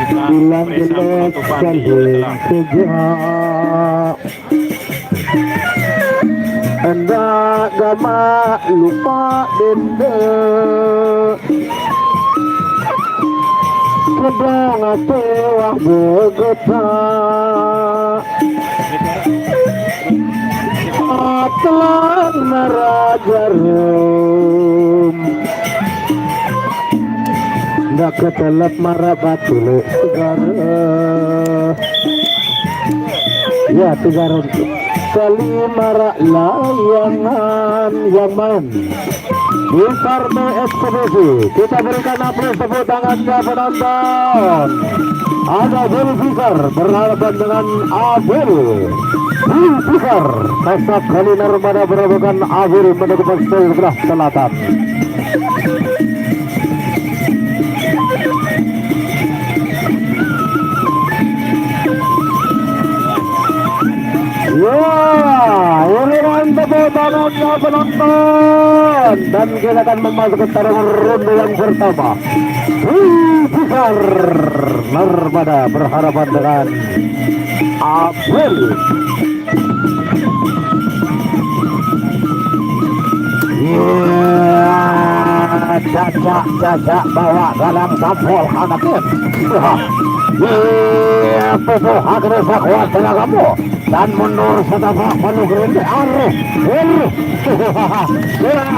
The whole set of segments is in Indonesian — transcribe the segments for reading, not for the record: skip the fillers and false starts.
bilang jelek saling sejak hendak gama lupa dende kedang tewah begetak telah merajarum ndak ketelap marabatu segara ya tigaron kali marak layangan yang main di partai ekspedisi. Kita berikan aplaus tepuk tangannya penonton. Ada Zulfikar berhadapan dengan Abel. Zulfikar Kasab kali Narmada berhadapan Abel menuju sebelah selatan. Ya, ini tepuk tangannya penonton dan kita akan memasuki taruhan ronde yang pertama. Besar Narmada berhadapan dengan Abel. Cacak bawa galang sampul anaknya. Penuh agresif kuat tenagamu dan mundur setapak penuh gerindra arus kurang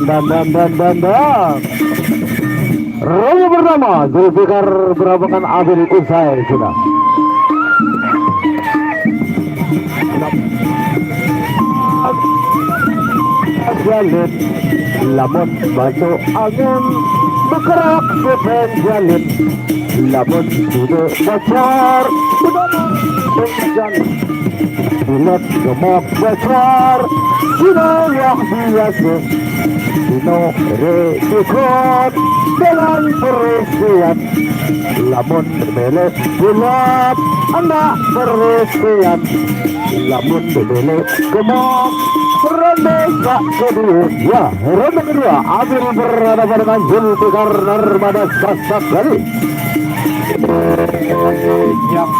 dan ronde pertama Zulfikar berhadapan Abel usai sudah. Jalin lamun masuk angin bergerak depan jalin lamun duduk besar berjalan bulat gemuk besar wilayah biasa dino rekod dengan perisian lamun berbelok bulat anak perisian lamun berbelok gemuk ronde kedua ya ronde kedua Abel berhadapan dengan Zulfikar Narmada Kasab kali yang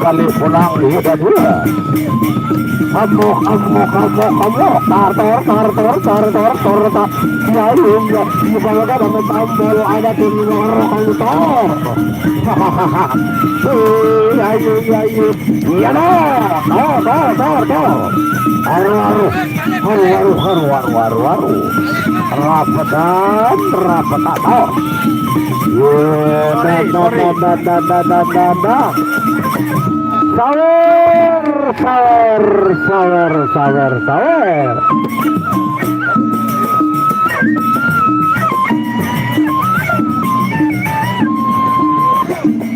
kali pulang lihat dua kamu tor lalu ya dibawakan dengan tombol ada tinggal tor ayo iya tor haru rapatan tor sawer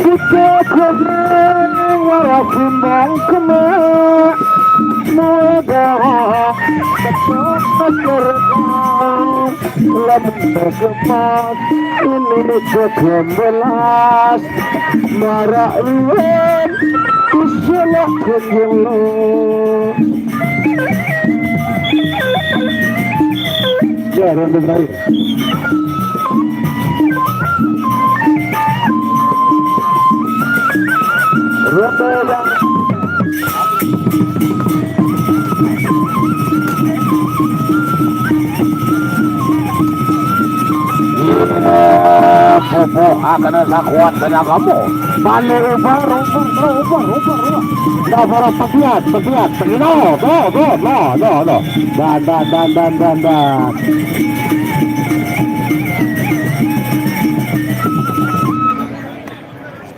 kita kembali warasimbang kemak muda tetap terekam lembar kemas ini ke-11 marah uang usalah kenjelo ya ronde terakhir ronde yang akan kuat tenagamu balik ubah Davara pegiat no dan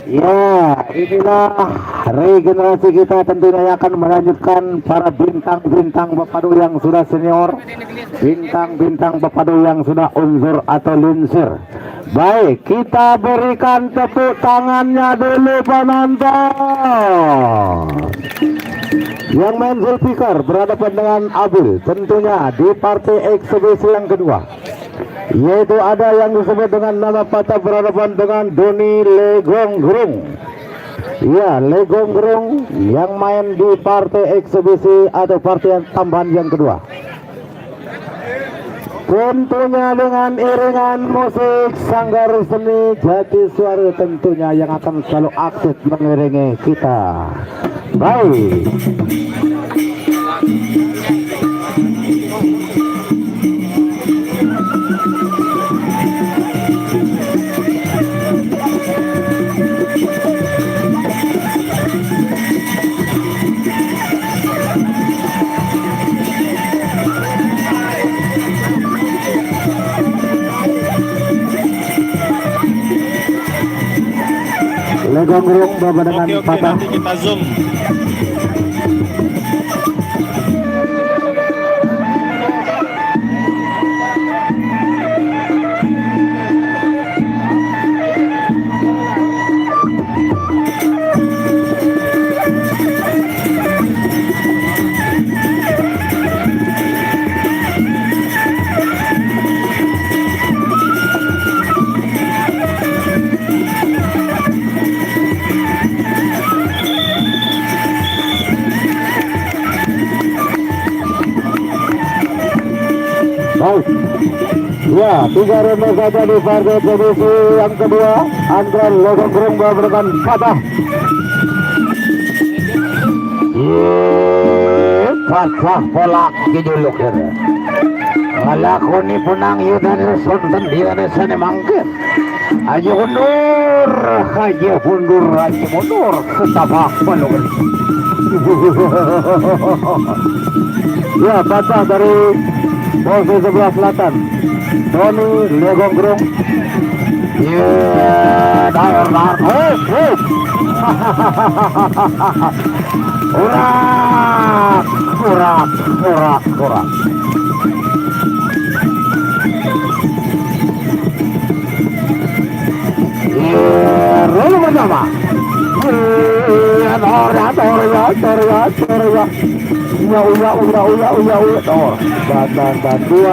ya inilah regenerasi kita tentunya akan melanjutkan para bintang-bintang Bapado yang sudah senior, bintang-bintang Bapado yang sudah unsur atau linsir. Baik, kita berikan tepuk tangannya dulu penonton. Yang main Zulfikar berhadapan dengan Abel tentunya di partai eksebisi yang kedua. yaitu ada yang disebut dengan nama patah berhadapan dengan Doni Legonggrung. Ya, Legonggrung yang main di partai eksibisi atau partai tambahan yang kedua. Tentunya dengan iringan musik Sanggar Seni Jatiswari tentunya yang akan selalu aktif mengiringi kita. Baik. Legonggrung berbeda dengan patah. Nanti kita zoom. Baik. Ya, 3 ronde saja di partai posisi yang kedua antara Legonggrung berhadapan patah. Patah pola kijuluk ya. Ngalakoni punang yudan sonten dia sana mangke. Aja mundur, aja mundur, setapak peluk. Ya, patah dari posisi sebelah selatan. Doni Legonggrung. Ya, dar. Urak. Lalu bersama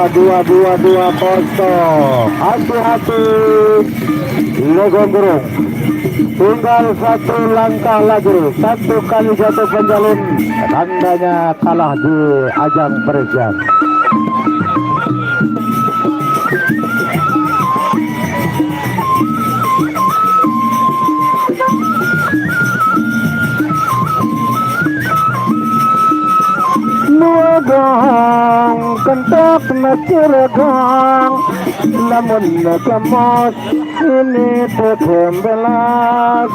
dua kosong. Hati-hati Legonggrung, tinggal satu langkah lagi, satu kali jatuh penjalin tandanya kalah di ajang persiapan. Nuagang kentok naciragang namun nakamot ini tekembelas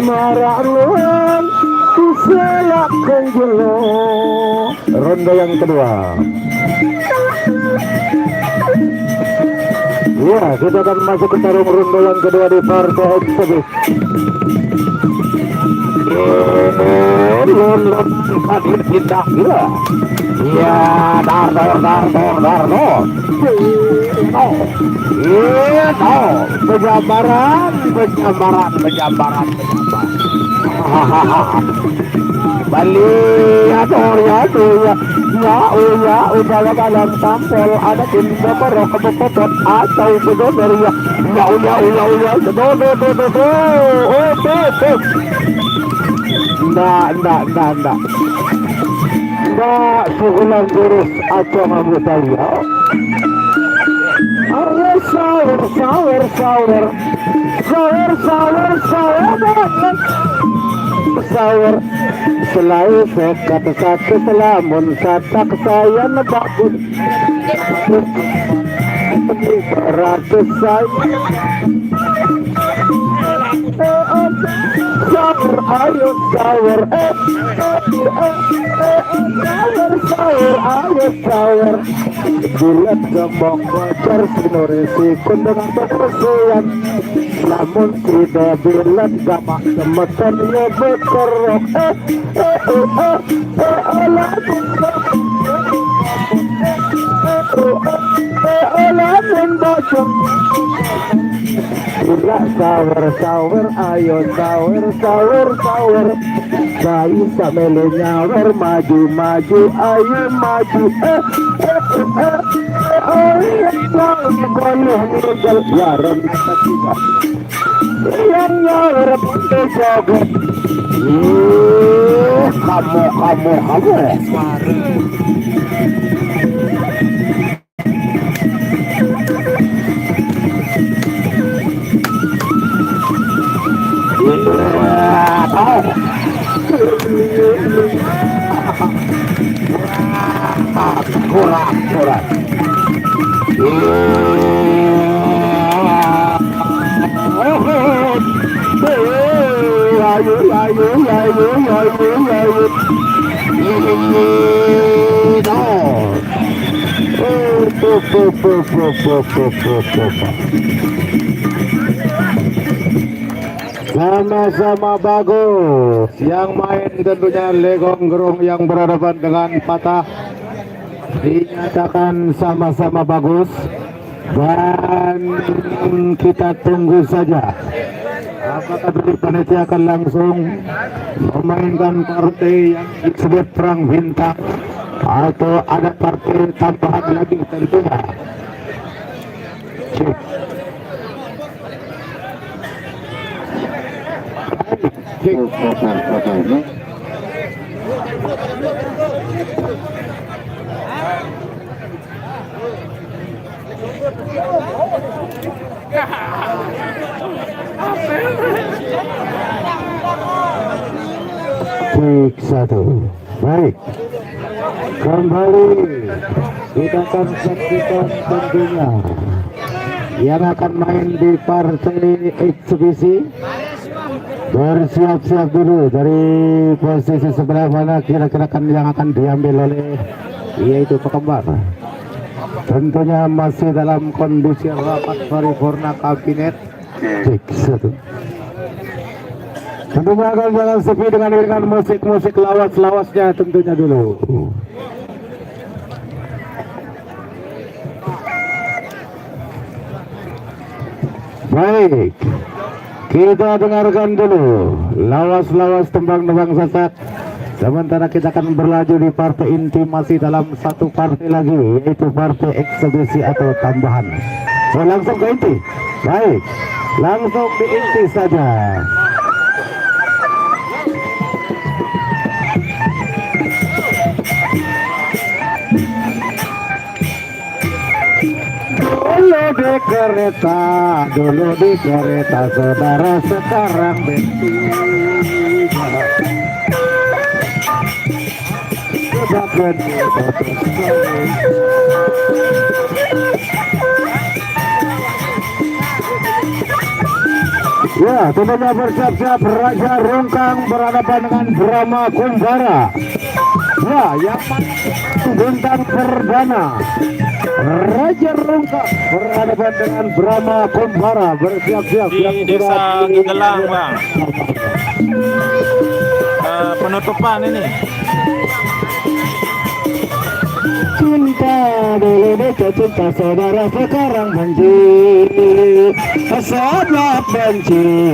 marahluan kuselak kenjelo. Ronde yang kedua. Ya, kita akan masuk ke tarung ronde yang kedua di partai eksibisi. Hadir pindah gila. Ya, dar. Penjabaran. Balik ya. Ya, udah dalam sampel ada tindak perok kepepet atau bener ya. Ya. Enggak sebulan jurus acong rambut saya. Ayo sour. Selalu sekat satu selamun satak saya nebakun. Ratus saya. Ayo sour. Bulat gembong wajar sinurisi kundengan kepersian. Namun tidak bulat gamak semetan ya bekerok. Olamin bocong. Tidak sour, ayo sour. Bayi samele nyawer maju, ayo maju. boleh meninggal yaran kita yang nyawa putih joget kamu kurang sama-sama bagus. Yang main tentunya Legong Gerung yang berhadapan dengan Patah dinyatakan sama-sama bagus, dan kita tunggu saja apakah dari panitia akan langsung memainkan partai yang disebut perang bintang atau ada partai tambahan lagi tentunya. Cek satu. Baik, kembali kita akan saksikan tentunya yang akan main di partai eksibisi. Bersiap-siap dulu dari posisi sebelah mana kira-kira yang akan diambil oleh yaitu Pekembar. Tentunya masih dalam kondisi rapat paripurna kabinet. Cek satu. Tentunya akan jangan sepi dengan musik-musik lawas-lawasnya tentunya dulu. Baik, kita dengarkan dulu lawas-lawas tembang-tembang sasak. Sementara kita akan berlaju di partai inti masih dalam satu partai lagi, yaitu partai eksibisi atau tambahan. So langsung ke inti. Baik, langsung di inti saja. Dulu di kereta saudara, sekarang bensin. Ya, tentunya bersiap-siap Raja Rungkang berhadapan dengan Brahma Kumbara. Ya, yang bintang perdana Raja Rungkang berhadapan dengan Brahma Kumbara. Bersiap-siap di desa Gelang, Bang. Penutupan ini. Cinta dulu dekat cinta saudara, sekarang benci.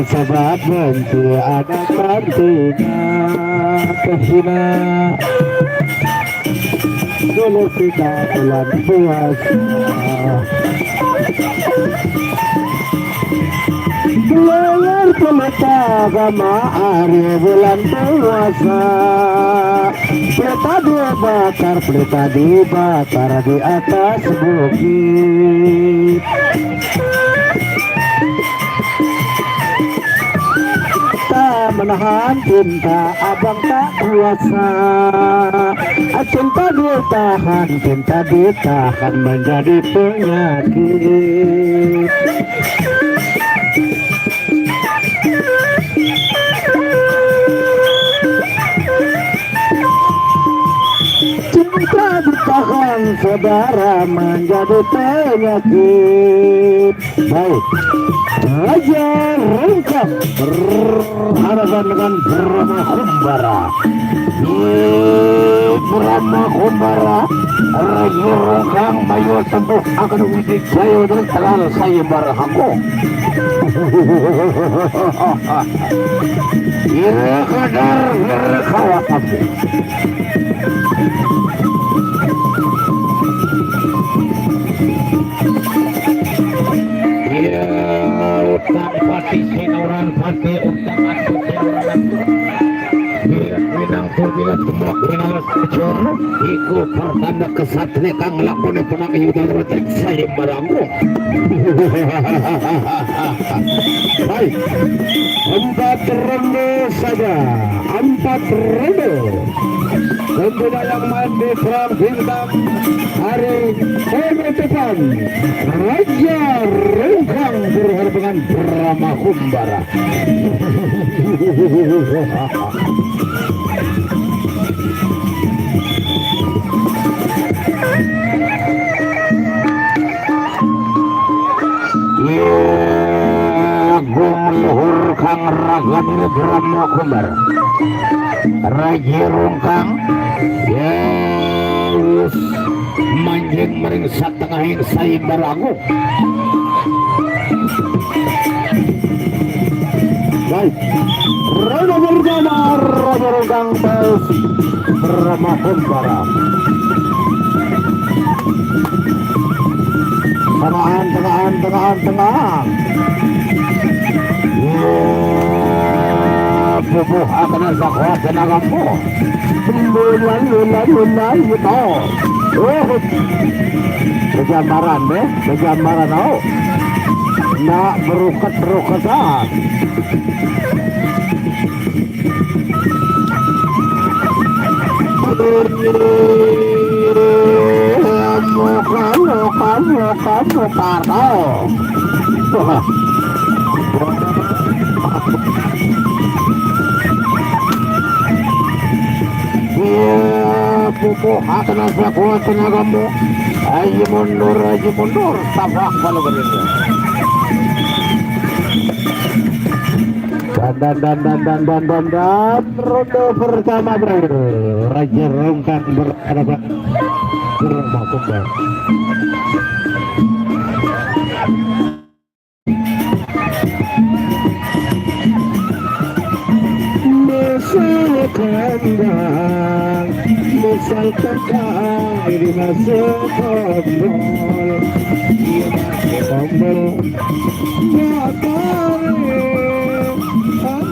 Sebab benci ada artinya kehina. Dulu kita bulan puasa, layar pelita agama hari bulan puasa. Pelita dibakar di atas bukit. Tak menahan cinta abang tak kuasa. Cinta ditahan menjadi penyakit. Cinta ditahan saudara menjadi penyakit. Baik, Raja Rungkang berhadapan dengan Brahma Kumbara. Brahma Kumbara, Raja Rungkang mayu tentu akan wujud jaya dan tegal saya barahako. Ira kadar berkawatan. Ay sinoran pati undangan sinoran Pinang turbilan tumok pinalas kecil Iku pertanda kesatria kang lakone penang yudan rotek saya barangku Baik 4 ronde saja 4 ronde tentunya yang main di Perang Bintang hari penutupan Raja Rengkang berhadapan Brahma Kumbara Gumluhur kang ragani Brahma Kumbara Raja Rengkang yes manjing mering satengahin saya baragu baik Raja pertama Raja Rengkang Belsi Brahma Kumbara tengahan bubuh akan zakwat tenagamu lulan gitu berjambaran deh berjambaran oh nak berukat-berukatan muka bubuh akan zakwat tenagamu ayo mundur tabrak kalau begini dan ronde pertama berakhir Raja Rengkang berhadapan Brahma Kumbara misal kandang ini masuk tombol dia masuk tombol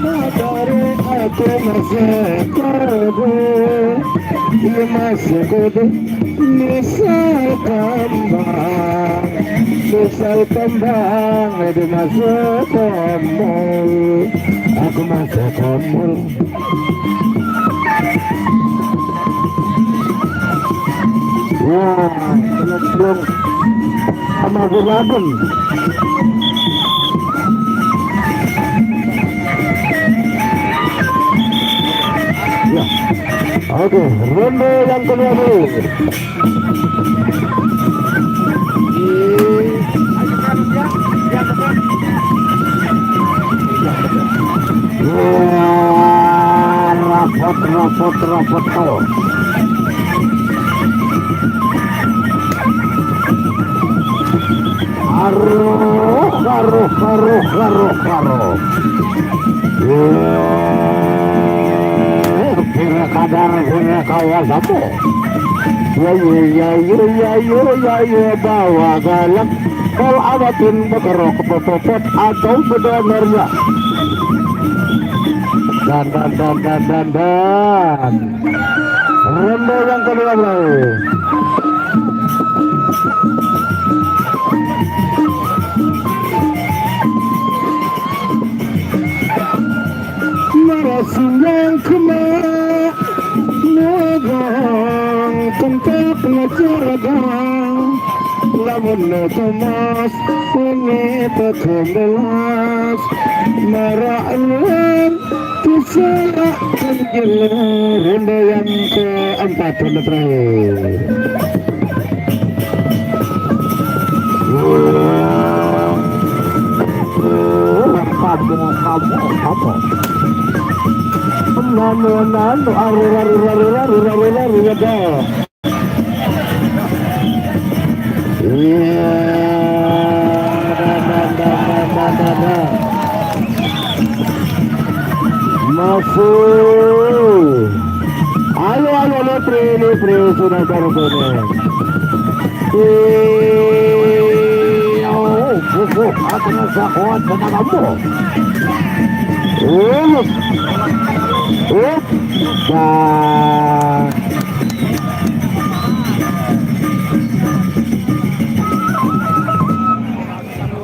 matare aku masuk kudu dia masuk kudu misal kandang ini masuk tombol aku masuk tombol wah, belum sama gulagun. Ya, oke, ronde yang kedua dulu. Wah, rapot kau. Karo. Kira kadar kira kaya satu. Ya bawa galak. Kau abatin bekerok popot atau bedanernya. Dan. Ronde yang kedua bro. Siang kena nagang kentak ngejaragang lamun Thomas ini terkemelas maraan kisah kenjelar ronde yang keempat ronde terakhir kamu nano aru iya masuk ayo lepre sudah taruh Tusuk atas kuat tenagamu. Dan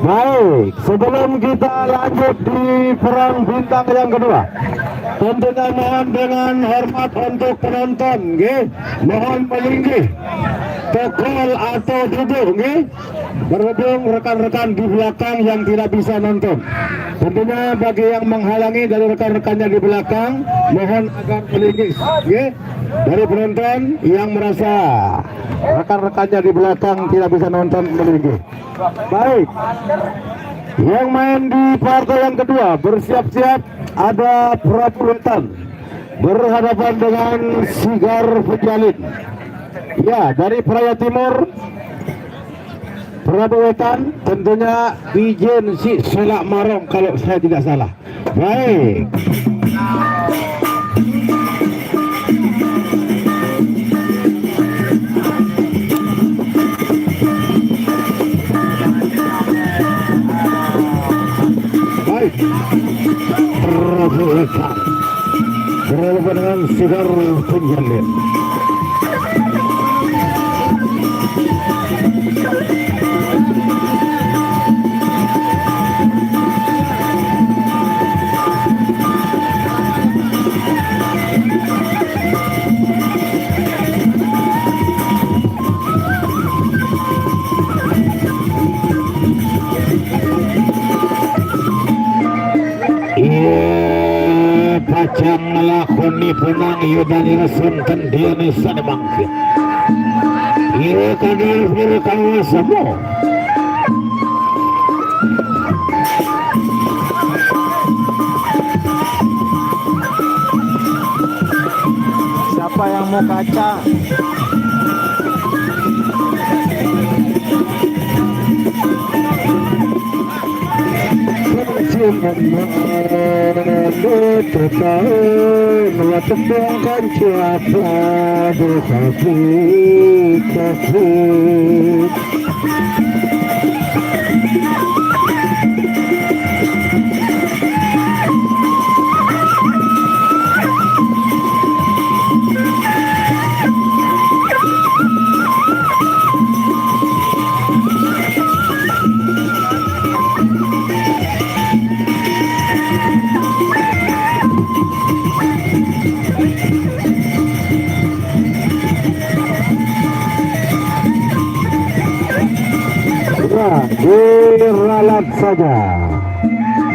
baik, sebelum kita lanjut di perang bintang yang kedua, tentunya mohon dengan hormat untuk penonton, mohon melingkih tokol atau duduk, berhubung rekan-rekan di belakang yang tidak bisa nonton. Tentunya bagi yang menghalangi dari rekan-rekannya di belakang, mohon agar melingkih, dari penonton yang merasa rekan-rekannya di belakang tidak bisa nonton, melingkih. Baik, yang main di partai yang kedua bersiap-siap ada Prabu Wetan berhadapan dengan Sigar Pejalin. Ya, dari Praya Timur Prabu Wetan, tentunya Ijen si Selak Marong kalau saya tidak salah. Baik, Prabu Wetan berhadapan dengan Sigar Pejalin. Pacang ngelakoni punang yudani rasunkan dia nisa demangkir. Iya kadir berkawa semua. Siapa yang mau kaca? Watapungkan siapa berkaki kaki.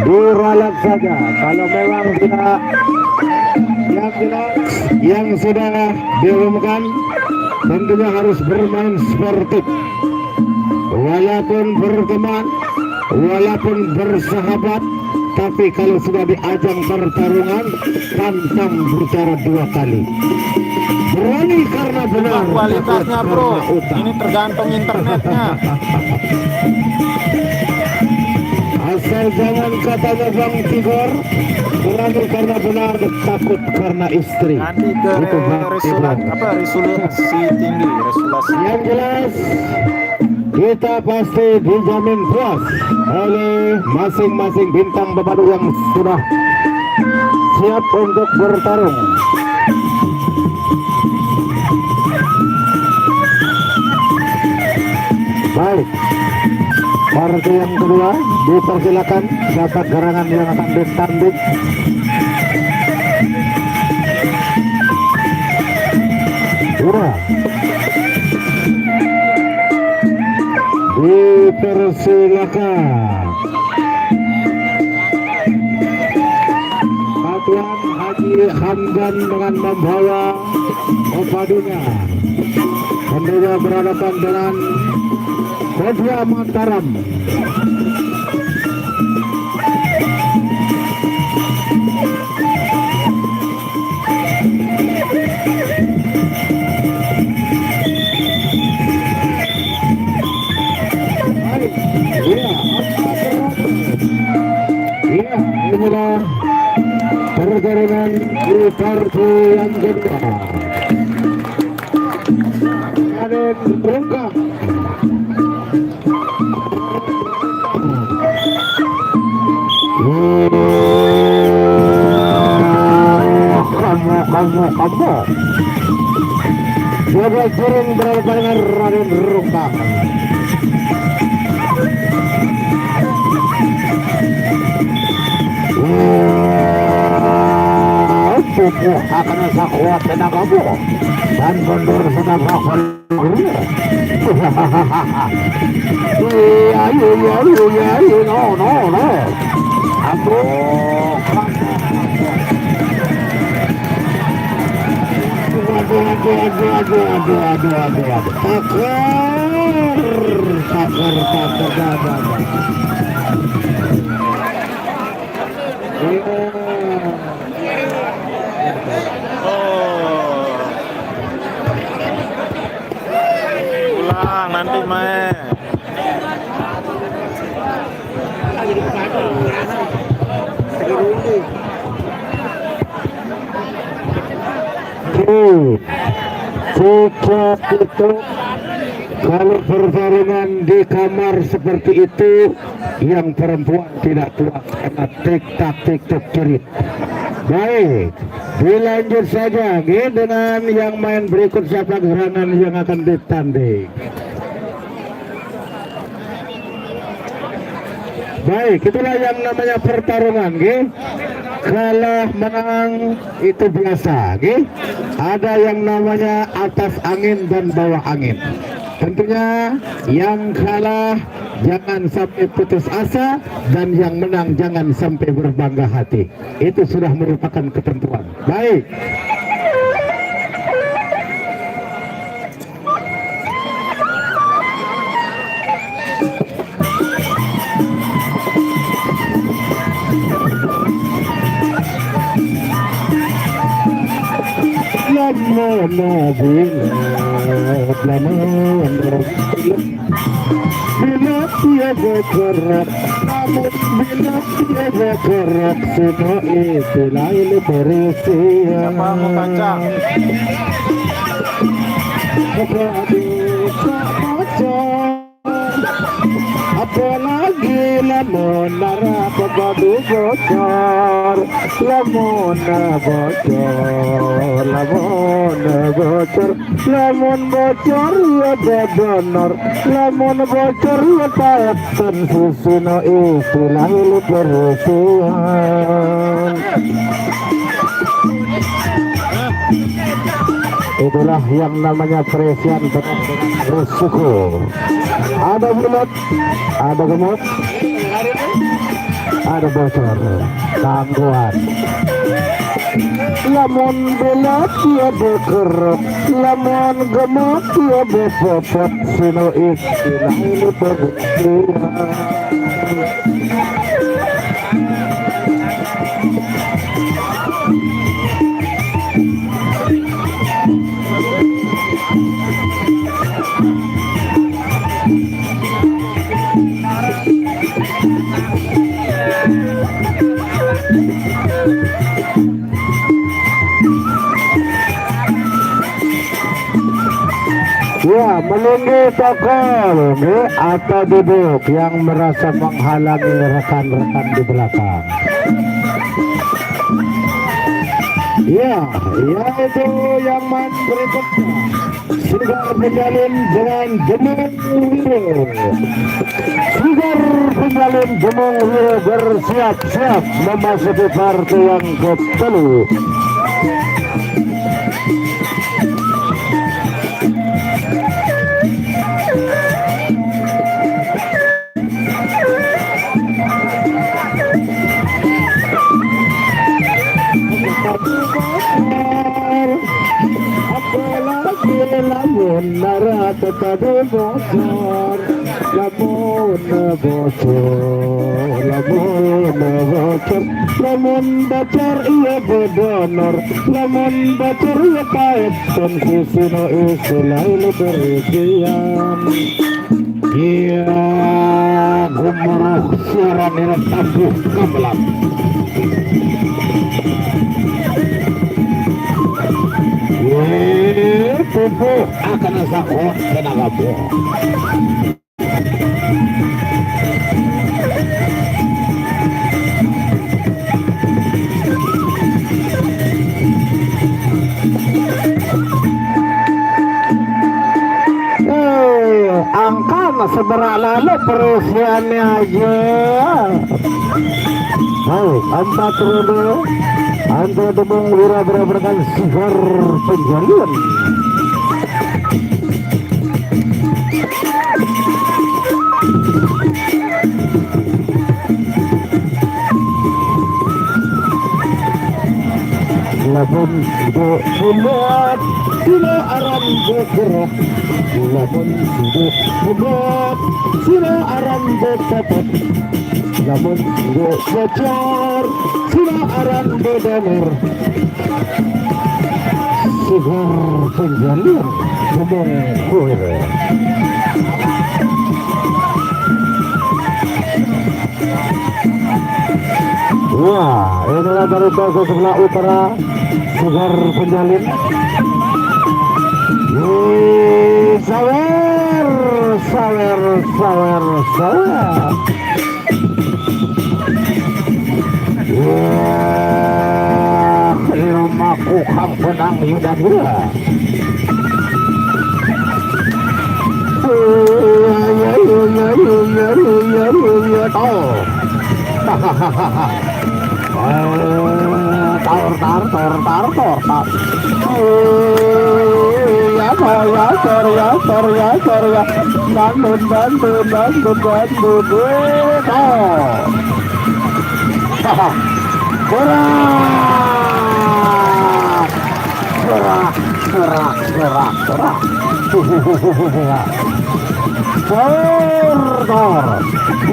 Diralat saja kalau memang tidak yang sudah diumumkan, tentunya harus bermain sportif, walaupun berteman, walaupun bersahabat, tapi kalau sudah di ajang pertarungan pantang bicara dua kali. Berani karena benar, Kualitasnya bro, ini tergantung internetnya. Asal jangan katanya Bang Tigor, berani karena benar, takut karena istri. Nanti ke Itu Bang Tigor. resolusi tinggi, resolusi. Yang jelas kita pasti dijamin puas oleh masing-masing bintang babadu yang sudah siap untuk bertarung. Baik, partai yang kedua dipersilakan dapat gerangan yang akan ditanding. Sudah dipersilakan Satuan Haji Hamdan dengan membawa opadunya, tentunya berhadapan dengan Kodra Mataram. Iya, inilah pertarungan di partai yang kedua. Raden Rungkang Kamu jaga jering berbarengan Raden Rumbang. Tubuh akan sakuat tenagamu dan mundur sudah bakal iya, no. Aduh, Pulang nanti main. Jika itu kalau pertarungan di kamar seperti itu yang perempuan tidak puas karena tik-tak cerit. Baik, dilanjut saja dengan yang main berikut siapa gerangan yang akan ditanding. Baik, itulah yang namanya pertarungan, kalah menang itu biasa, ada yang namanya atas angin dan bawah angin. Tentunya yang kalah jangan sampai putus asa dan yang menang jangan sampai berbangga hati. Itu sudah merupakan ketentuan. Baik. Bila tiada gerak, namun bila tiada gerak, semua itu lain berisia. Siapa mau pancang? Apalagi lamun nara kebadu bocor, lamun bocor ya bedonor, lamun bocor ya taatan susino istilah lu berusian. Itulah yang namanya presian dengan rusuku. Ada bulat, ada gemuk, ada bocor, gangguan. Lamun bulat ya berkeruk, lamun gemuk ya berpopot, sino istilah ini berbuktian. Ya, menunggu tokoh atau duduk yang merasa menghalangi rekan-rekan di belakang. Ya, yaitu yang main berikutnya sudah menjalin dengan Jemung Wiro. Sudah menjalin Jemung Wiro bersiap-siap memasuki partai yang ke-10. Lamun nara tetapi bocor, lamun bocor iya bedonor, lamun bocor iya pahit dan kusino istilah lu berisian. Iya gemuruh suara nira tambuh gamelan. Tubuh akan sakot tenaga buah. seberak lalu perisiannya aja. Baik, 4 ronde Anda Demung Wira berabarkan Sigar Penjalian. Lapun do bulat sila aran bergerak. Lapun do bulat sila aran bertepat. Lapun do bocor sila aran berdengar. Sigar Penjalian Demung Wira. Wah, inilah dari toko sebelah utara Sigar Penjalin. Sawer. Ilmaku kampunang yudan gula. Tor.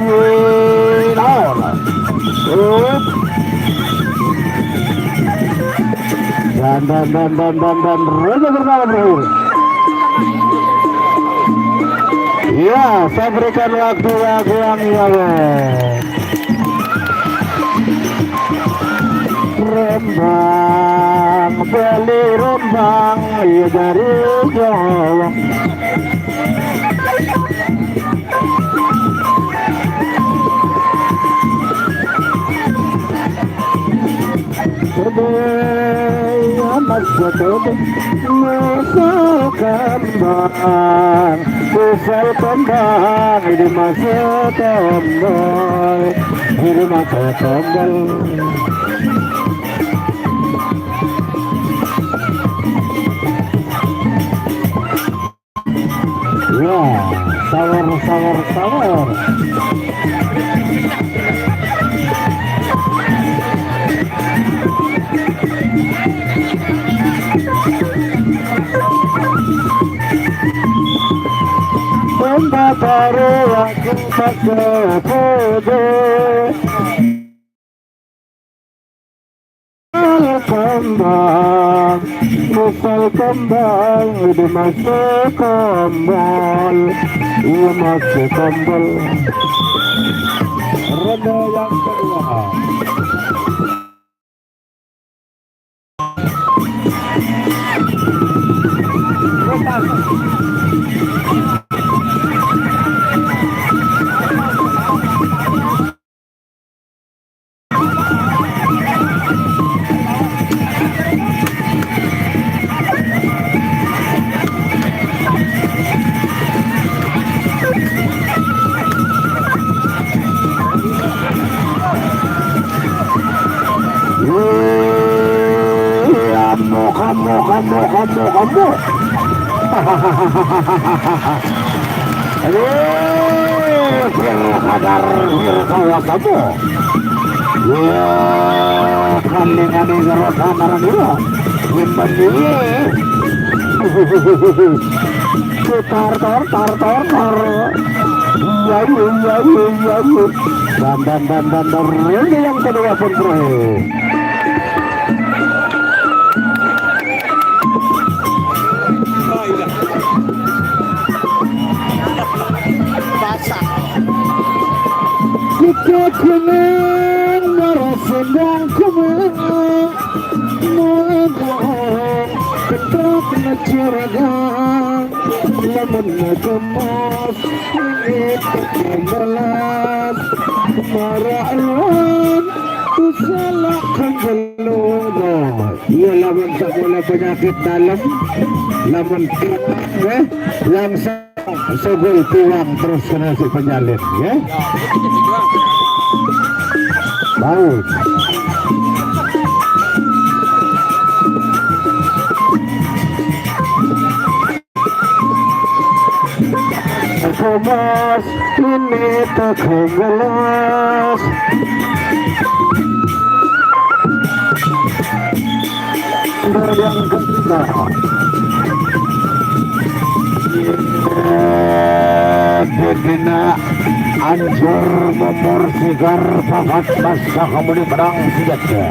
Ya. Bandun. Dan Raja pertama berakhir. Ya, saya berikan waktu yang Rembang, beli rembang, ya dari Jawa. Misal kembang di masa kembang. Ya, sawar. Benda baru aku pakai kode. Kembang, misal kembang di masa kembang, iya masa kembang. Ronde yang kedua. Kamu. Kadar kawa kamu. Ya, kandungan ini rotan orang itu. Ini. Tar. Ya. Dan ini yang kedua pun bro. Kita kuning merasendang kuning mohon tetap ngecuragan lamun kemas ini terkemelas marahlan usalah kegeludah ya lamun tak boleh penyakit dalam lamun yang Sebel tuang terus kena si penyalin ya. Baik. Kemas ini terkemas. Yang ketiga Bedina anjur memur sigar papat masa kemudian pedang senjata.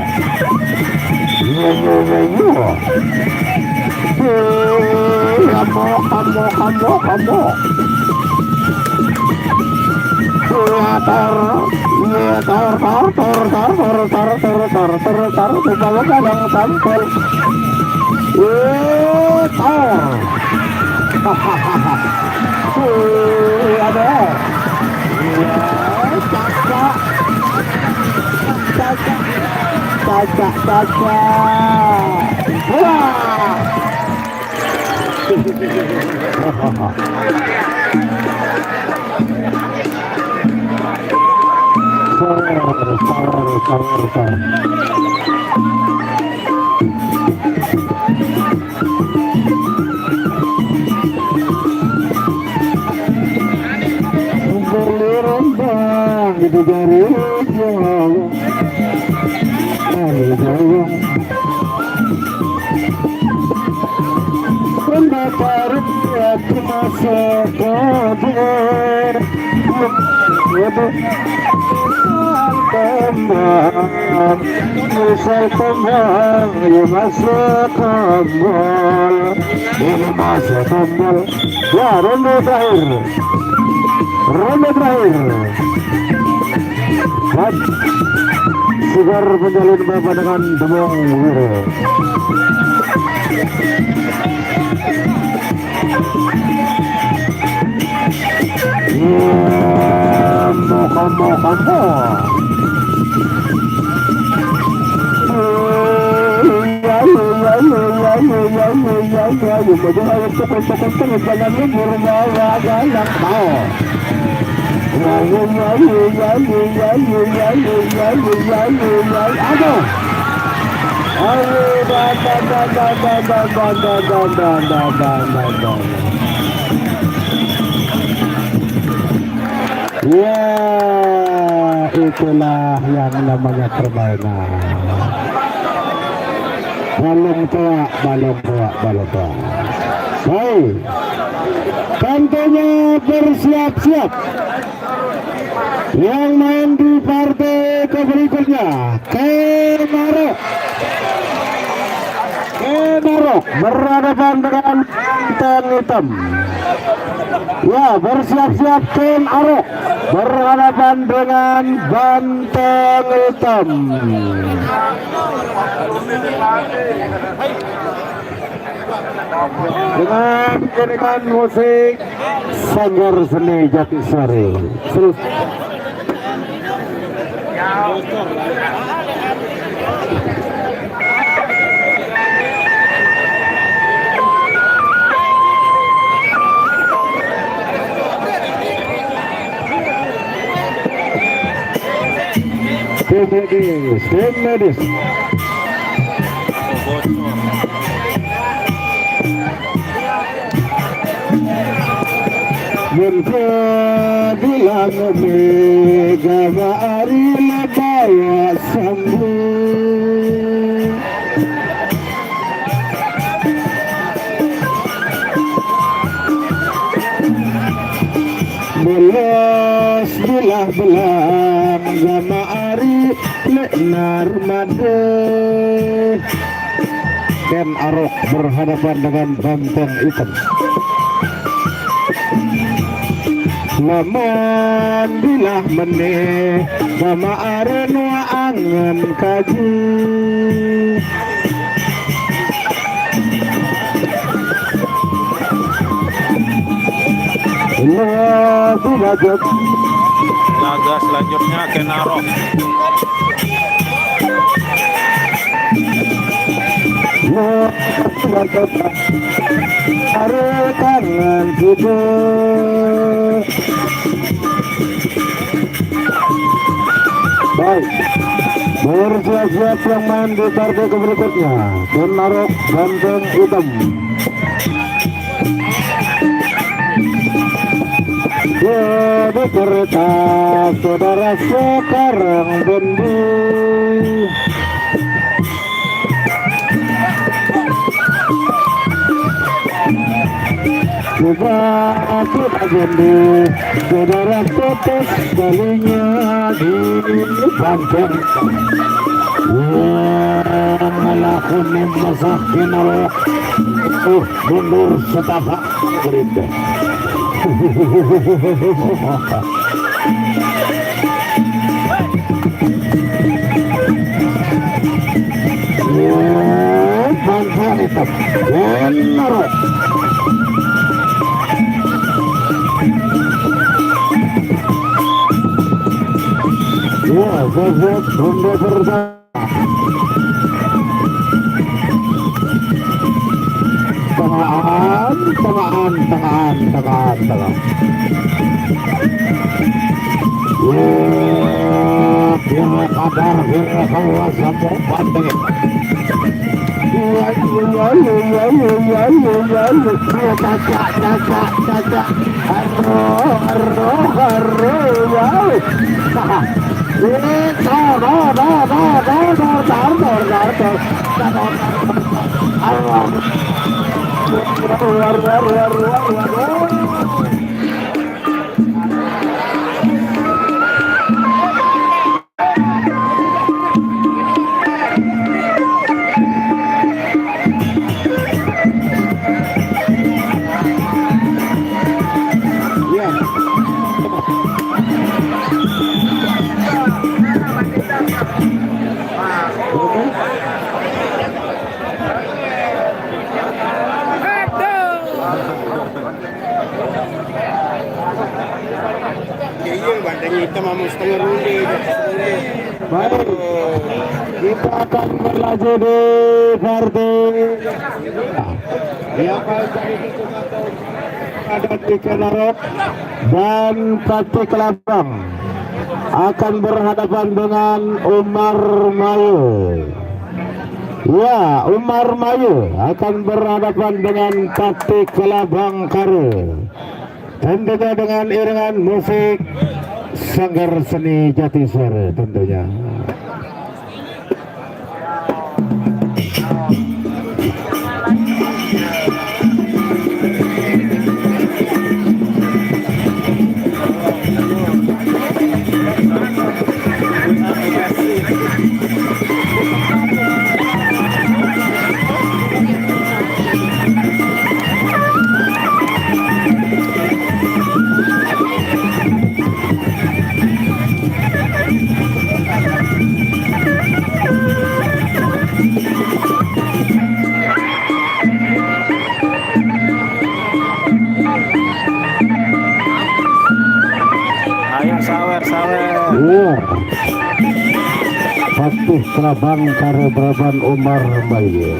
Kamu ya ronde terakhir. Sigar menjalin bapak dengan demong wiru. Kamu. Ya, itulah yang namanya permainan. Balong tua. Baik, tentunya bersiap-siap yang main di partai berikutnya. Kenarok berhadapan dengan Banteng Hitam. Ya, bersiap-siap Ken Arok berhadapan dengan Banteng Hitam. Dengan iringan musik Sanggar Seni Jatisari. Tim medis. Bilang mega mari lebaya sambung. Belah gama ari leknar made. Ken Arok berhadapan dengan Banteng Hitam. Lamun bilah meneh gama ari nu angen kaji. Laga selanjutnya Kenarok. Tarik tangan kita. Baik, bersiap-siap yang main di partai berikutnya. Penarok Banteng Hitam. Jadi kereta saudara sekarang bendi. Coba kita bendi, saudara putus kalinya di Banteng. Ngelakuin masakin oleh mundur setapak berita. Bangsa itu benar. Ya, zat ronde pertama. Tangan. Ya, kadar kawas sampai pandai. Banteng Hitam sama setengah runde. Baik, kita akan berlanjut di partai yang ada di Kenarok dan Pati Kelabang akan berhadapan dengan Umar Mayu. Ya, Umar Mayu akan berhadapan dengan Pati Kelabang Kare. Tentunya dengan iringan musik Sanggar Seni Jatiswara tentunya. Iya, Patih Kelabang Kare Braban Umar Bayu.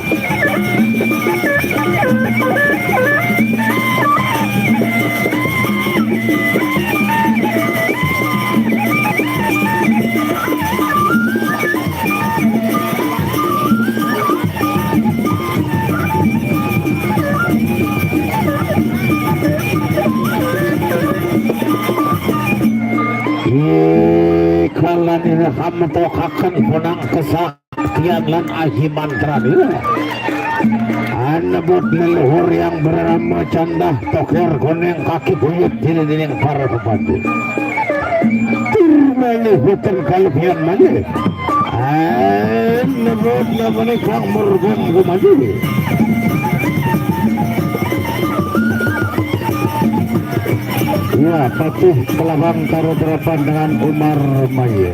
Kalan ini kamu tokakan punang kesaktian lan aji mantra dia. Anebut leluhur yang bernama Candah Tokir Koneng kaki buyut dinding para pepadu. Turmeli hutan kalebian mali. Anebut namanya Kang Murgun Gumaju. Ya, Patih Kelabang Karo Derapan dengan Umar Mayu.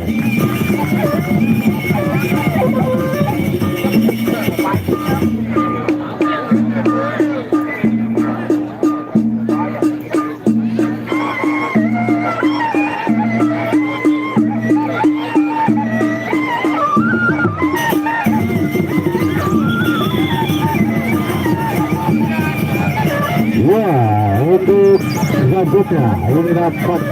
selanjutnya ini dapat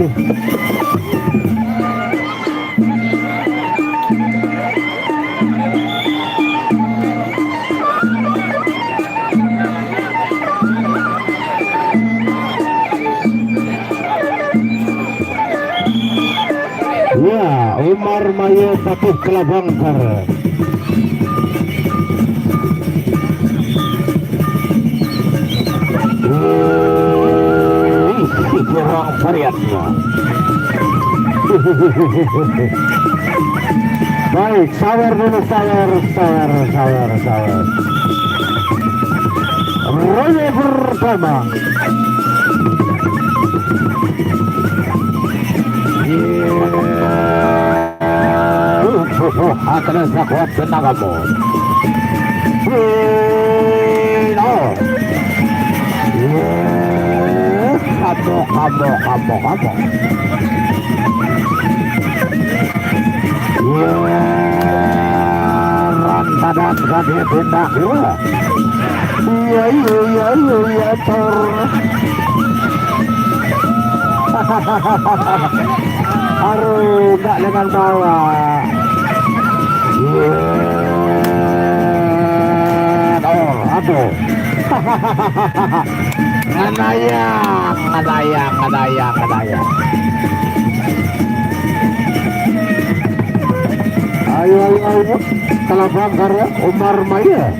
ya Umar Mayo Patuh Kelabangkar. Kurang variannya. Baik, sawer dulu, sawer. Raya pertama. Akan sakuat tenagamu. Kamu. Rantadan gede tindak gua. Iya, Tor. Aduh, enggak dengan bawa. Aduh. Ngadayang. Ayo. Kelabangkar ya, Umar Maya.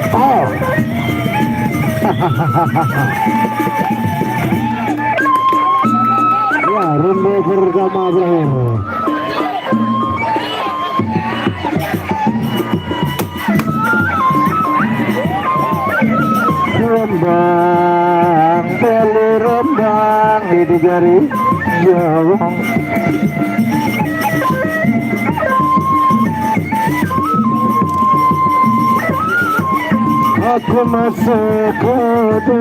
Oh. Ya, ronde pertama berakhir. Rombang ini jari jawang. Aku masuk kode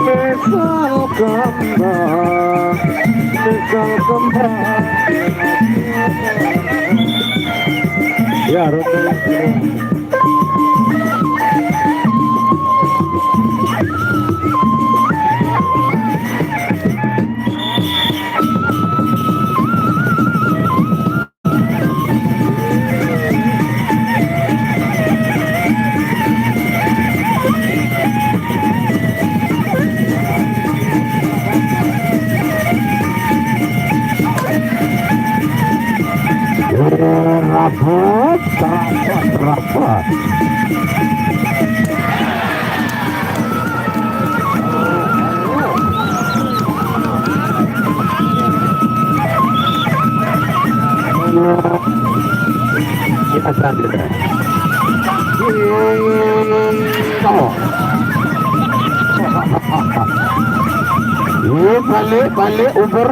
misal kembang ya rombang. Rapat. Kita selanjutnya. Balik, uber.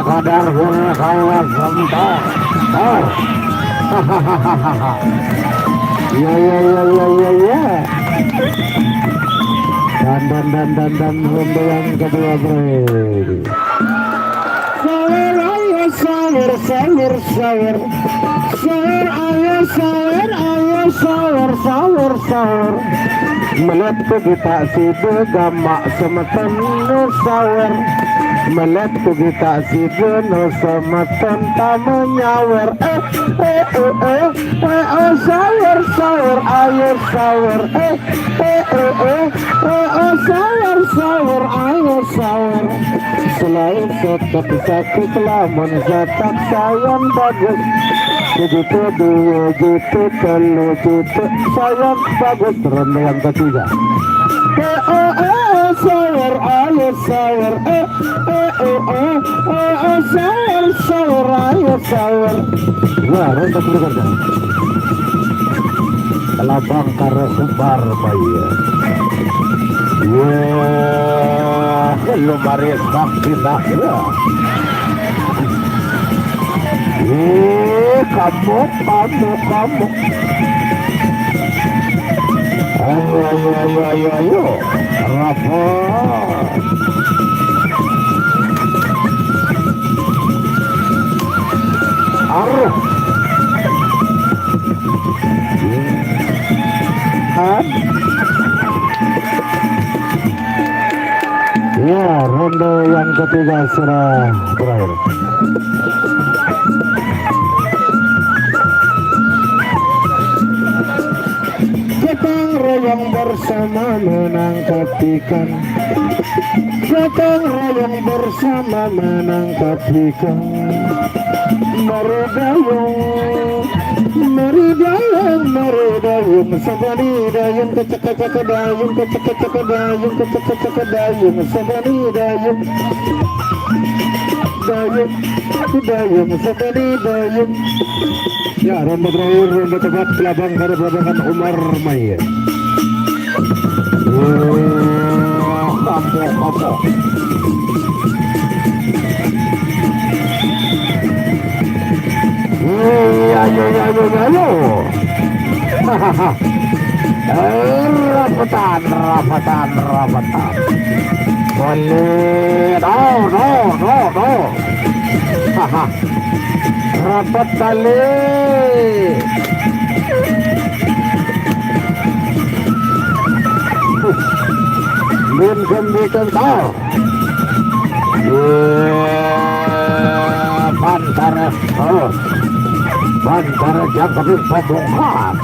Kadar kawas sebentar. Ya. Dan ronde yang kedua bro. Sawer. Melet kita sido gamak semeton sawer. Melet kita sido no semeton tamu nyawer. Sawer ayo sawer. Sawer ayo sawer. Selain tetap satu kelamun zatak sayang bagus. Begitu dua juta kalau juta sayang bagus. Ronde yang ketiga. Sawer ayo sawer. Sawer ayo sawer. Wah, ronde kedua. Kelabangkar Umar Maya. Hello Maris Baktina. Kamu. Ayo. Rapat. ronde yang ketiga sudah berakhir. Gotong royong bersama menangkap ikan. Gotong royong bersama menangkap ikan. Mari dayung, mari dayung, mari dayung, sabani dayung, kecek-kecek dayung, kecek-kecek dayung, kecek-kecek dayung, sabani dayung, dayung, dayung, sabani dayung. Ya, ronde terakhir, ronde tepat Kelabang pada pelabangan Umar Mayer. Kapok. Ayo. Hahaha. Rapatan. Boleh. No. Haha. Rapat kali. Bin kembikan tau. Bantara jam tapi pabongkar.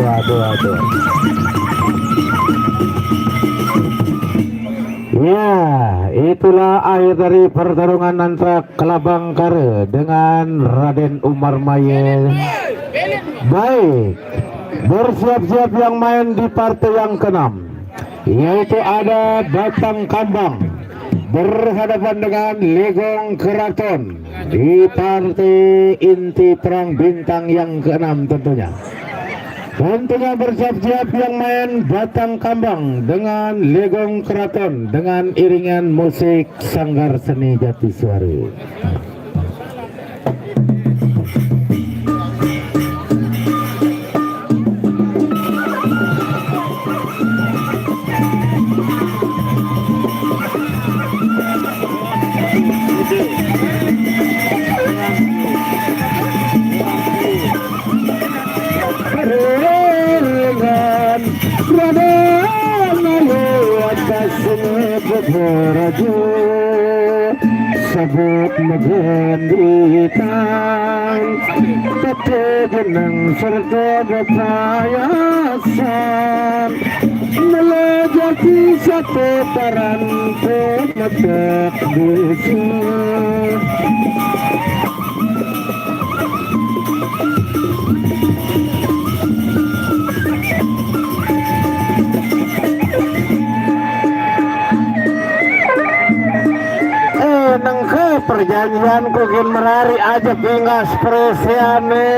Aduh. Ya, itulah akhir dari pertarungan antara Kelabang Kare dengan Raden Umar Mayer. Baik, bersiap-siap yang main di partai yang ke-6, yaitu ada Batang Kambang berhadapan dengan Legong Keraton di partai inti perang bintang yang ke-6 tentunya. Tentunya bersiap-siap yang main Batang Kambang dengan Legong Keraton dengan iringan musik Sanggar Seni Jatiswari. Sabut magenditan Tetegenang serta bepayasan Melajati satu taran pemetak desa. Nengke perjanjian kukin merari aja pingas presiane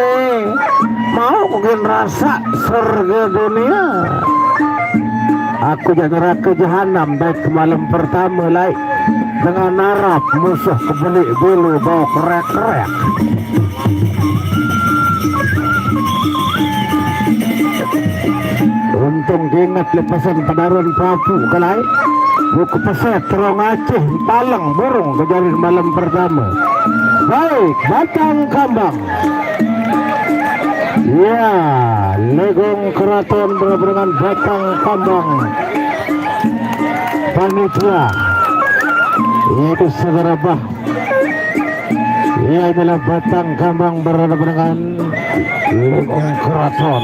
mau kukin rasa surga dunia. Aku jangan ke jahanam baik ke malam pertama lai dengan narap musuh kebeli dulu bawa kerek-kerek. Untung diingat lepasan pedaruan papu kalai buku peset terong Aceh talang burung kejadian malam pertama. Baik, Batang Kambang. Ya, Legong Keraton berhadapan dengan Batang Kambang. Panitia yaitu saudara Bah. Ia adalah Batang Kambang berhadapan dengan Legong Keraton.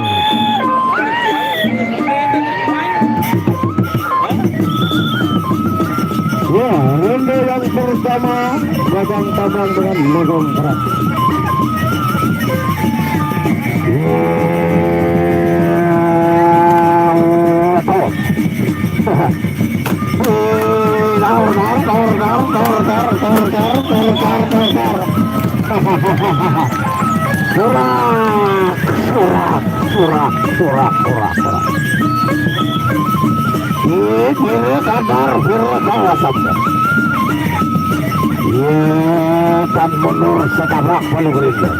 Ya, ronde yang pertama Batang Kambang dengan Legong Keraton. Surak. Ini kadar kawasan. Kan mundur setabrak boleh berikan.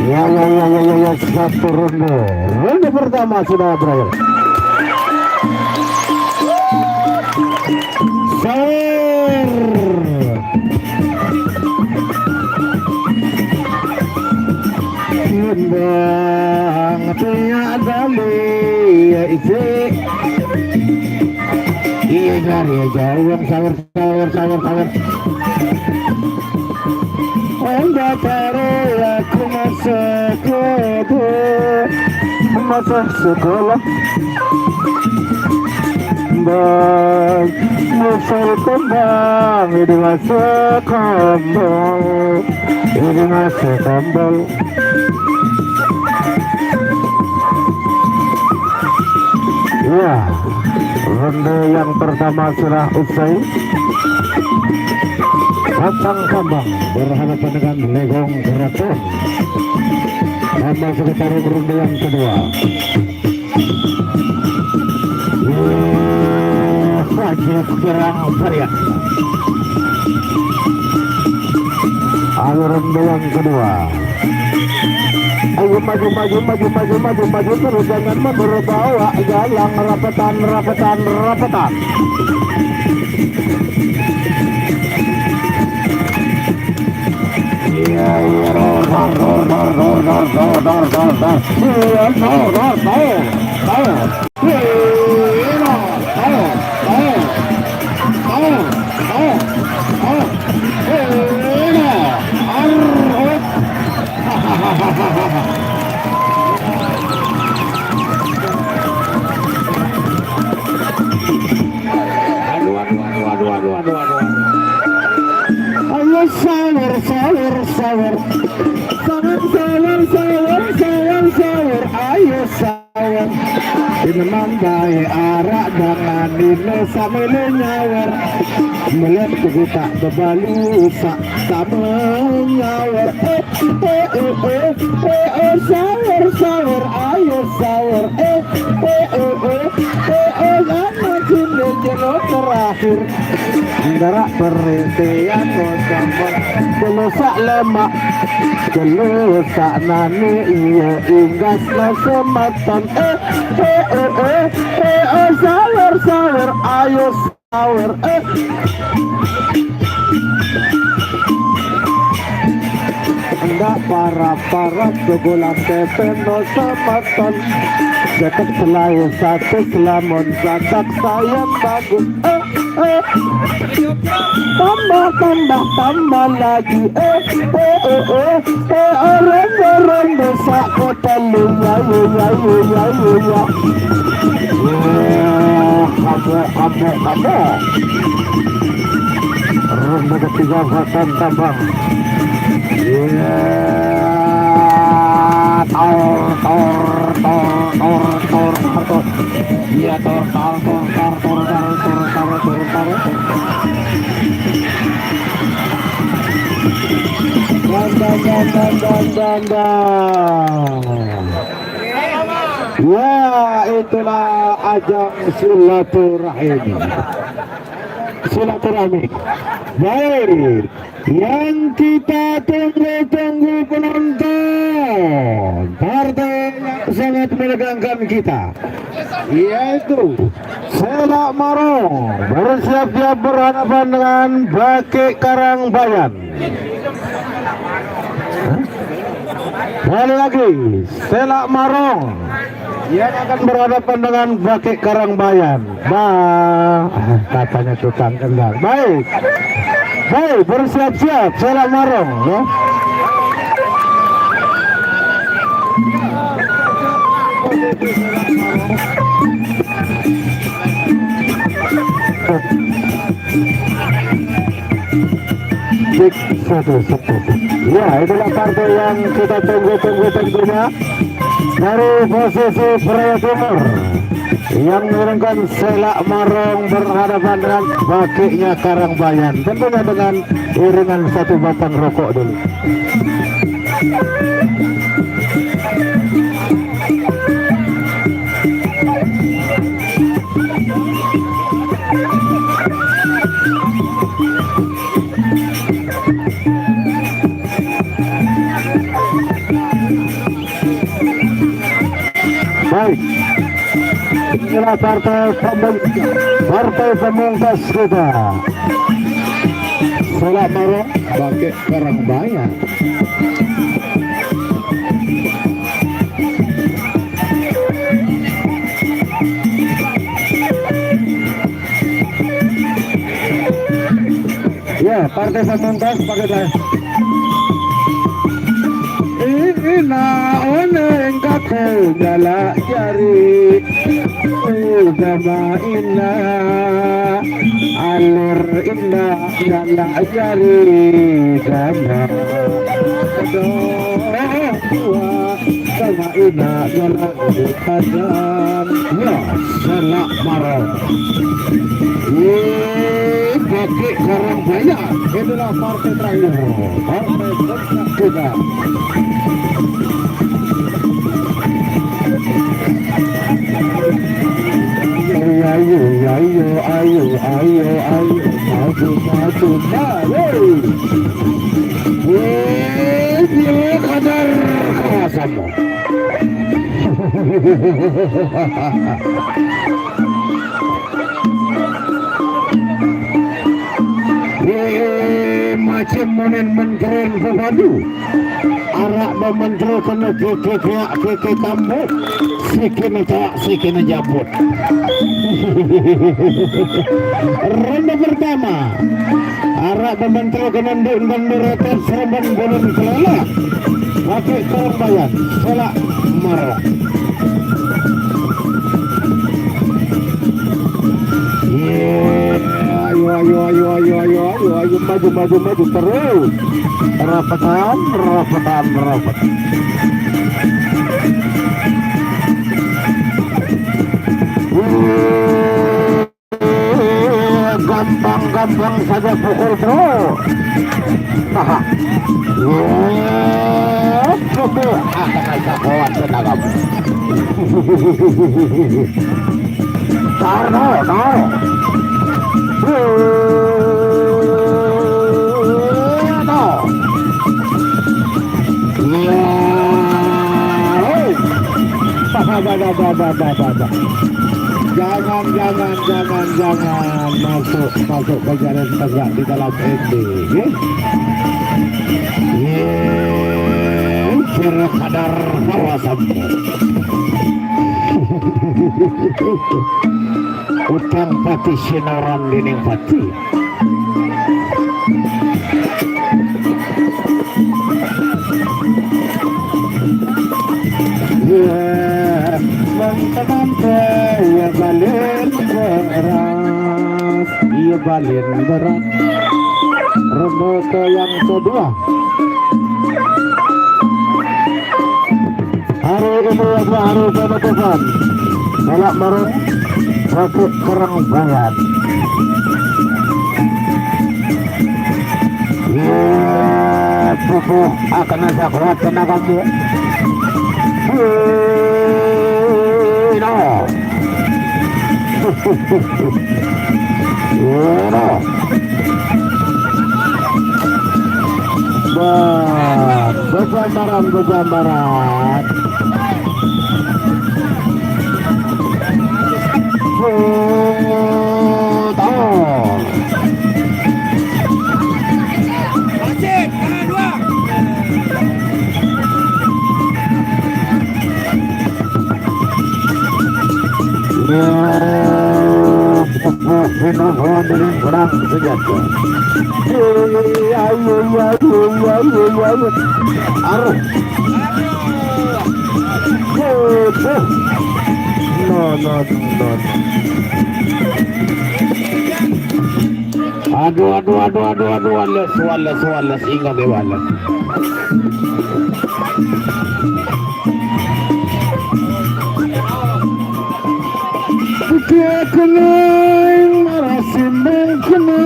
Ya, satu ronde pertama sudah berakhir. bang tiada ya isi iya jari jauh sawar anda taruh aku masa sekolah bang musuh kembang ini masa kembang ya ronde yang pertama sudah usai. Batang Kambang berhadapan dengan Legong Keraton. Kambang sekitar ronde yang kedua. Wajib serang varian. Ayo ronde yang kedua. Ayo maju terus jangan berbawa jalan rapatan. Iya ayo sawar ayo sawar memang baik arak dengan dino sambil nyawar melihat kita berbalik sama nyawar sawar ayo sawar jenuh terakhir gerak perintian sampai gelusak lemak gelusak nani iya inggas sematan sawar ayo sawar enggak para kegulan tepeno sematan cetak selain satu selamun satak sayang bagus tambah lagi orang desa kota lu ya kamu ronde ketiga Batang Kambang ya itulah ajang silaturahmi baik yang kita tunggu penonton partai yang sangat menegangkan kita yaitu Selak Marong bersiap-siap berhadapan dengan Baki Karangbayan. Kali lagi Selak Marong yang akan berhadapan dengan Baki Karangbayan. Katanya tukang kendang. Baik, bersiap-siap Selak Marong ya. Ya, itulah partai yang kita tunggu tentunya dari posisi Praya Timur yang menurunkan Selak Marong berhadapan dengan Bakinya Karangbayan, tentunya dengan iringan satu batang rokok dulu. Baik, inilah partai pemungkas kita. Selak Marong Baki Karangbayan. partai pamungkas pakai saya. Naon kaku jala jari Ugama indah Alur indah jala jari Sama Sama indah jala kadang Ya selak marah Kaki Karang Bayan. Itulah partai terakhir. Partai puncak kita. Ayo, ayo, ayo, ayo, ayo, maju, maju, maju. Dia kadar kawasanmu. Macam monen menteren pepadu arak mementero kena keke kamu sikina cak sikina jabut. Ronde pertama arak mementero kena ndek serban bolon kelala pakai korbayan selak marah. Ayo maju terus. Rapatan. Gampang saja pukul terus. Cukup. Kawan tenaga. Taruh. Jangan masuk ke jalan tegak di dalam ending. Kira kadar kawasanmu. Utang pati sinaran dining pati. Ya balin berat Remoko yang kedua hari ini hari penutupan Selak Marung Rakit Karang Bayan. Pupuh akan ada kuat tenagamu. Berjambaran. Perang senjata. Ayo. Aruh. No. Aduh. Walas. Ingat deh walas. Dia kena merasimkan kena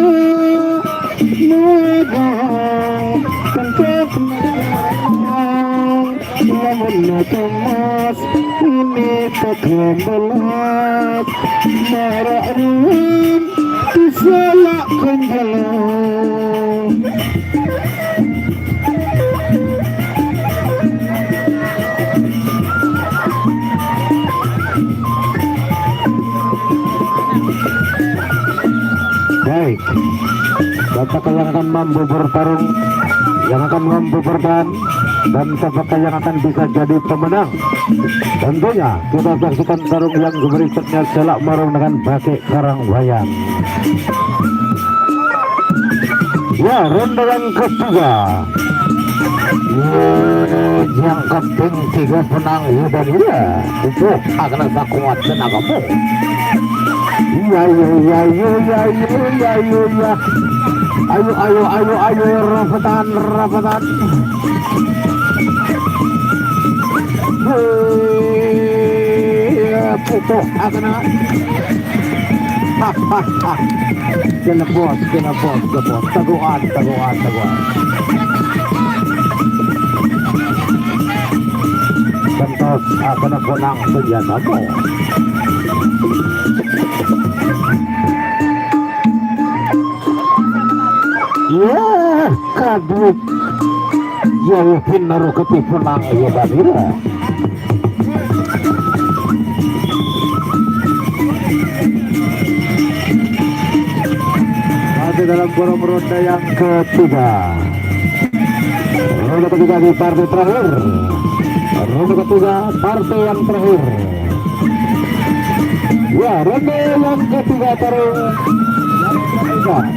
megang kentok namun temas ini pakai belas marah ruin disalahkan jalan. Baik, siapakah yang akan mampu bertarung, yang akan mampu bertahan, dan siapakah yang akan bisa jadi pemenang? Tentunya kita saksikan tarung yang berikutnya Selak Marung dengan Bakik Karang Bayan. Ya, ronde yang ketiga. Yang penting 3 penang Yuda dia. Itu akan kuat tenagamu. Ya. Ayo, rapatan. Putuh akan. Kena bos. Taguan. Bentos akan punang senjatamu. Ya, kadut. Jauh pinaru ketipunang ya badira. Masih dalam forum ronde yang ketiga. Ronde ketiga di partai terakhir. Ronde ketiga partai yang terakhir. Ya, ronde yang ketiga tarung.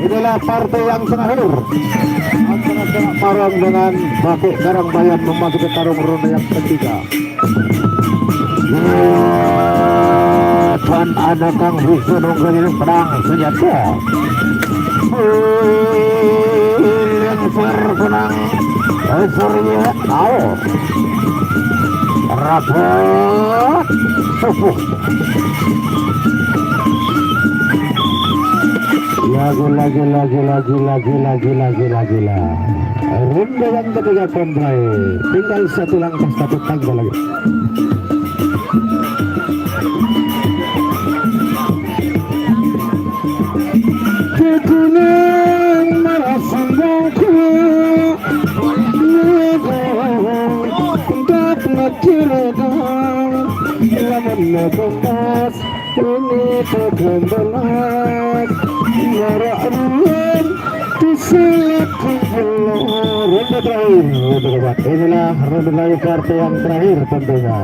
Inilah partai yang terakhir. Antara Parang dengan Batik Karangbayan memasuki tarung ronde yang ketiga. Dan ada Kang Wisnu nungguin pedang senjata. Yang serpenang Surya Ao rapot sufuh. Gila. Ronde yang ketiga Kondrai. Tinggal satu langkah, satu tangga lagi. Kegunaan merasaku tak menceritakan lamun lepas ini tergembelat marahkan diselakkan ronde terakhir. Inilah ronde lagi kartu yang terakhir tentunya.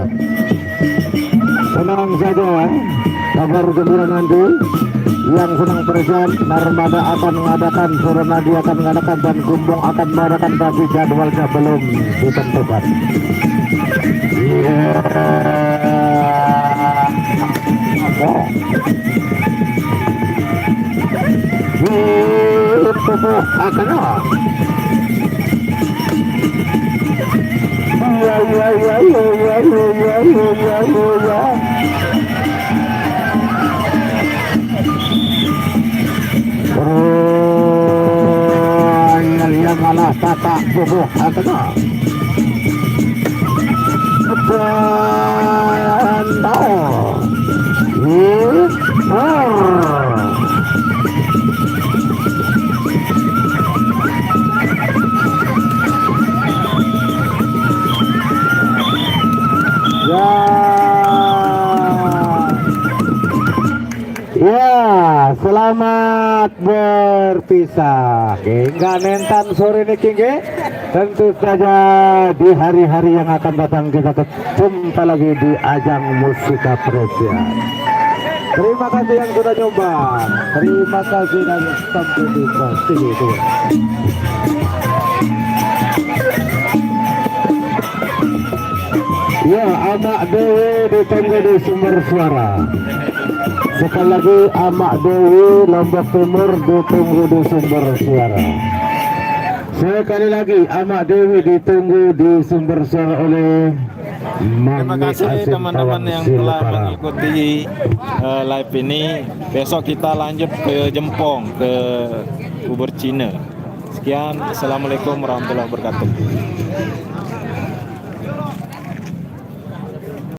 Tenang saja, kabar gembira nanti. Yang senang perjalanan Narmada akan mengadakan, Suranadi akan mengadakan, dan Gumbong akan mengadakan, tapi jadwalnya belum ditentukan. Itu akan yang malah tata bubuh atau ya, selamat berpisah. Hingga nentan sore ini Kingge. Tentu saja di hari-hari yang akan datang kita jumpa lagi di ajang musik apresiasi. Terima kasih yang sudah nyoba. Terima kasih dan sampai jumpa. Ya, anak Dewi ditunggu di sumber suara. Sekali lagi Amak Dewi Lombok Timur ditunggu di sumber suara. Sekali lagi Amak Dewi ditunggu di sumber suara oleh Terima kasih teman-teman yang telah mengikuti live ini. Besok kita lanjut ke Jempong, ke Ubur Cina. Sekian, assalamualaikum warahmatullahi wabarakatuh.